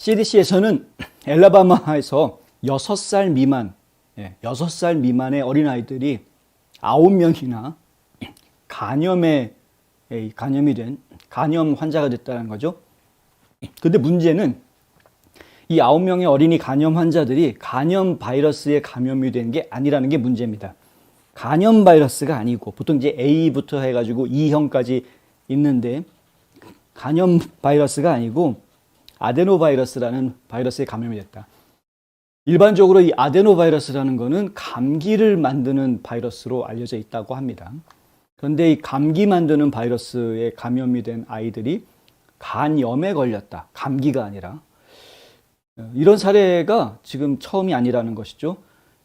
CDC에서는 엘라바마에서 6살 미만, 6살 미만의 어린아이들이 9명이나 간염 환자가 됐다는 거죠. 근데 문제는 이 9명의 어린이 간염 환자들이 간염 바이러스에 감염이 된 게 아니라는 게 문제입니다. 간염 바이러스가 아니고 보통 이제 A부터 해가지고 E형까지 있는데 간염 바이러스가 아니고 아데노바이러스라는 바이러스에 감염이 됐다. 일반적으로 이 아데노바이러스라는 거는 감기를 만드는 바이러스로 알려져 있다고 합니다. 그런데 이 감기 만드는 바이러스에 감염이 된 아이들이 간염에 걸렸다. 감기가 아니라. 이런 사례가 지금 처음이 아니라는 것이죠.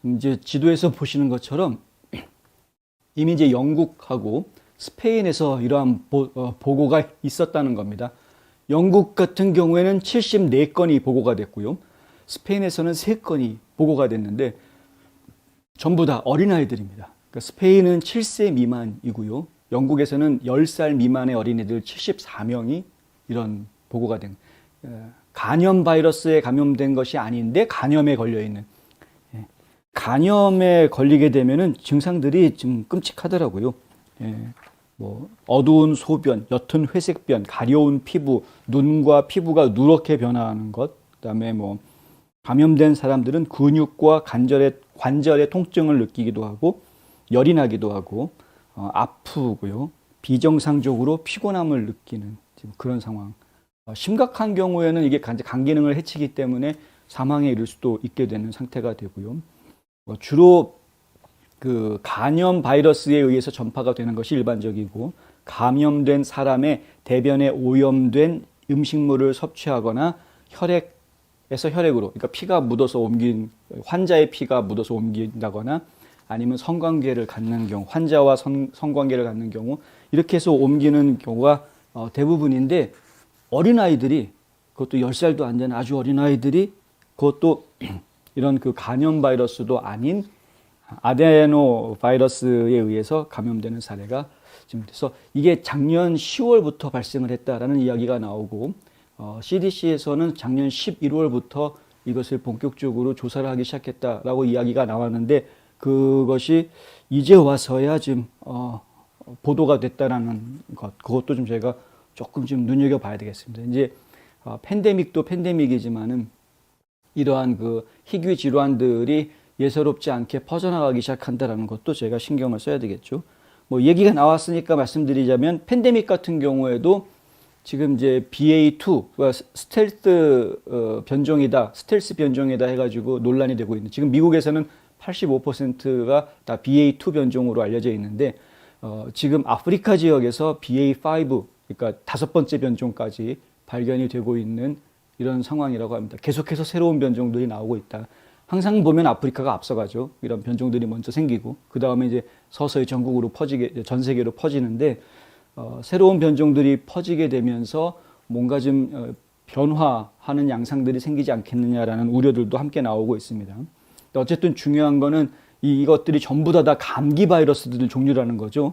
이제 지도에서 보시는 것처럼 이미 이제 영국하고 스페인에서 이러한 보고가 있었다는 겁니다. 영국 같은 경우에는 74건이 보고가 됐고요. 스페인에서는 3건이 보고가 됐는데 전부 다 어린아이들입니다. 그러니까 스페인은 7세 미만이고요. 영국에서는 10살 미만의 어린이들 74명이 이런 보고가 된 간염 바이러스에 감염된 것이 아닌데 간염에 걸려 있는, 간염에 걸리게 되면은 증상들이 좀 끔찍하더라고요. 뭐 어두운 소변, 옅은 회색변, 가려운 피부, 눈과 피부가 누렇게 변화하는 것, 그다음에 뭐 감염된 사람들은 근육과 관절의 통증을 느끼기도 하고 열이 나기도 하고 아프고요. 비정상적으로 피곤함을 느끼는 지금 그런 상황. 심각한 경우에는 이게 간 기능을 해치기 때문에 사망에 이를 수도 있게 되는 상태가 되고요. 주로 그 간염 바이러스에 의해서 전파가 되는 것이 일반적이고, 감염된 사람의 대변에 오염된 음식물을 섭취하거나 혈액에서 혈액으로, 그러니까 피가 묻어서 환자의 피가 묻어서 옮긴다거나 아니면 성관계를 갖는 경우, 환자와 성관계를 갖는 경우, 이렇게 해서 옮기는 경우가 대부분인데, 어린아이들이, 그것도 10살도 안 되는 아주 어린아이들이, 그것도 이런 그 간염 바이러스도 아닌 아데노 바이러스에 의해서 감염되는 사례가 지금 돼서 이게 작년 10월부터 발생을 했다라는 이야기가 나오고, CDC에서는 작년 11월부터 이것을 본격적으로 조사를 하기 시작했다라고 이야기가 나왔는데, 그것이 이제 와서야 지금 보도가 됐다라는 것, 그것도 좀 제가 조금 좀 눈여겨봐야 되겠습니다. 이제 팬데믹도 팬데믹이지만은 이러한 그 희귀 질환들이 예사롭지 않게 퍼져나가기 시작한다라는 것도 제가 신경을 써야 되겠죠. 뭐 얘기가 나왔으니까 말씀드리자면, 팬데믹 같은 경우에도 지금 이제 BA2가 스텔스 변종이다 해가지고 논란이 되고 있는, 지금 미국에서는 85%가 다 BA2 변종으로 알려져 있는데, 지금 아프리카 지역에서 BA5, 그러니까 5번째 변종까지 발견이 되고 있는 이런 상황이라고 합니다. 계속해서 새로운 변종들이 나오고 있다. 항상 보면 아프리카가 앞서가죠. 이런 변종들이 먼저 생기고, 그 다음에 이제 서서히 전국으로 전 세계로 퍼지는데, 새로운 변종들이 퍼지게 되면서 뭔가 좀 변화하는 양상들이 생기지 않겠느냐라는 우려들도 함께 나오고 있습니다. 어쨌든 중요한 거는 이것들이 전부 다 감기 바이러스들 종류라는 거죠.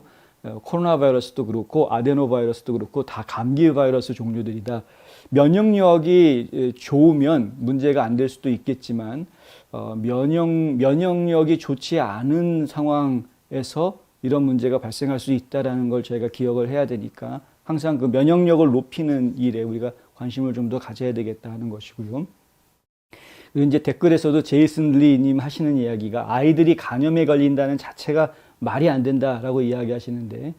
코로나 바이러스도 그렇고 아데노 바이러스도 그렇고 다 감기 바이러스 종류들이다. 면역력이 좋으면 문제가 안 될 수도 있겠지만, 면역력이 좋지 않은 상황에서 이런 문제가 발생할 수 있다는 걸 저희가 기억을 해야 되니까, 항상 그 면역력을 높이는 일에 우리가 관심을 좀 더 가져야 되겠다 하는 것이고요. 그리고 이제 댓글에서도 제이슨 리님 하시는 이야기가, 아이들이 간염에 걸린다는 자체가 말이 안 된다라고 이야기하시는데,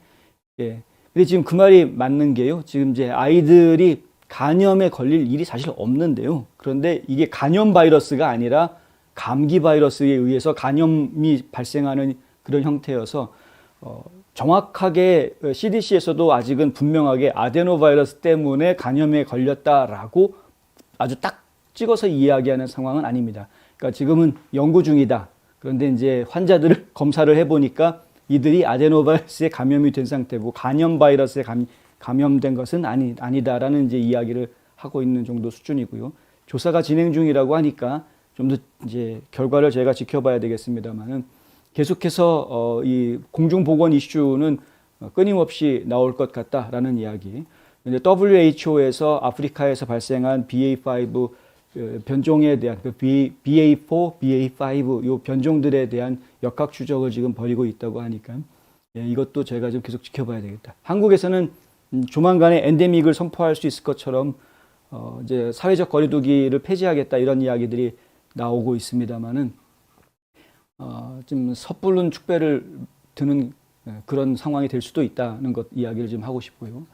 근데 지금 그 말이 맞는 게요. 지금 이제 아이들이 간염에 걸릴 일이 사실 없는데요. 그런데 이게 간염 바이러스가 아니라 감기 바이러스에 의해서 간염이 발생하는 그런 형태여서, 정확하게 CDC에서도 아직은 분명하게 아데노 바이러스 때문에 간염에 걸렸다라고 아주 딱 찍어서 이야기하는 상황은 아닙니다. 그러니까 지금은 연구 중이다. 그런데 이제 환자들을 검사를 해보니까 이들이 아데노바이러스에 감염이 된 상태고, 간염 바이러스에 감염된 것은 아니다라는 이제 이야기를 하고 있는 정도 수준이고요. 조사가 진행 중이라고 하니까 좀 더 이제 결과를 제가 지켜봐야 되겠습니다만은, 계속해서 이 공중보건 이슈는 끊임없이 나올 것 같다라는 이야기. WHO에서 아프리카에서 발생한 BA5 변종에 대한 그 BA4, BA5 요 변종들에 대한 역학 추적을 지금 벌이고 있다고 하니까 이것도 제가 좀 계속 지켜봐야 되겠다. 한국에서는 조만간에 엔데믹을 선포할 수 있을 것처럼 이제 사회적 거리두기를 폐지하겠다 이런 이야기들이 나오고 있습니다만은 좀 섣부른 축배를 드는 그런 상황이 될 수도 있다는 것 이야기를 좀 하고 싶고요.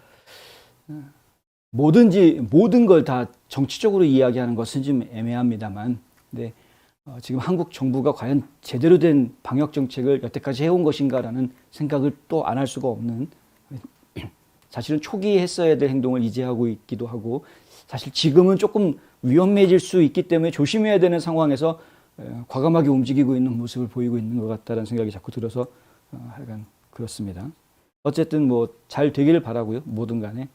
모든 걸 다 정치적으로 이야기하는 것은 좀 애매합니다만, 근데 지금 한국 정부가 과연 제대로 된 방역 정책을 여태까지 해온 것인가라는 생각을 또 안 할 수가 없는, 사실은 초기에 했어야 될 행동을 이제 하고 있기도 하고, 사실 지금은 조금 위험해질 수 있기 때문에 조심해야 되는 상황에서 과감하게 움직이고 있는 모습을 보이고 있는 것 같다는 생각이 자꾸 들어서 하여간 그렇습니다. 어쨌든 뭐 잘 되기를 바라고요. 뭐든 간에.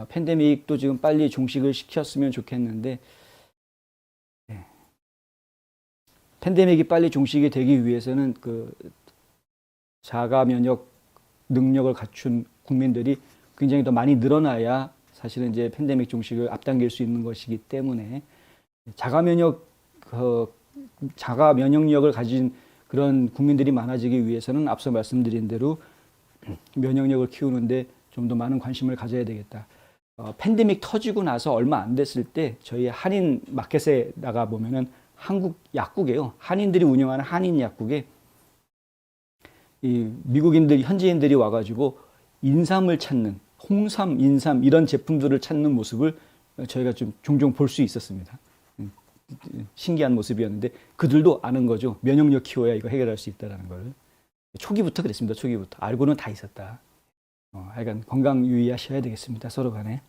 팬데믹도 지금 빨리 종식을 시켰으면 좋겠는데, 팬데믹이 빨리 종식이 되기 위해서는 그 자가 면역 능력을 갖춘 국민들이 굉장히 더 많이 늘어나야 사실은 이제 팬데믹 종식을 앞당길 수 있는 것이기 때문에 자가 면역력을 가진 그런 국민들이 많아지기 위해서는 앞서 말씀드린 대로 면역력을 키우는데 좀 더 많은 관심을 가져야 되겠다. 팬데믹 터지고 나서 얼마 안 됐을 때 저희 한인 마켓에 나가 보면은 한국 약국에요. 한인들이 운영하는 한인 약국에 이 미국인들, 현지인들이 와가지고 인삼을 찾는, 홍삼, 인삼 이런 제품들을 찾는 모습을 저희가 좀 종종 볼 수 있었습니다. 신기한 모습이었는데 그들도 아는 거죠. 면역력 키워야 이거 해결할 수 있다는 걸. 초기부터 그랬습니다. 초기부터. 알고는 다 있었다. 하여간 건강 유의하셔야 되겠습니다. 서로 간에.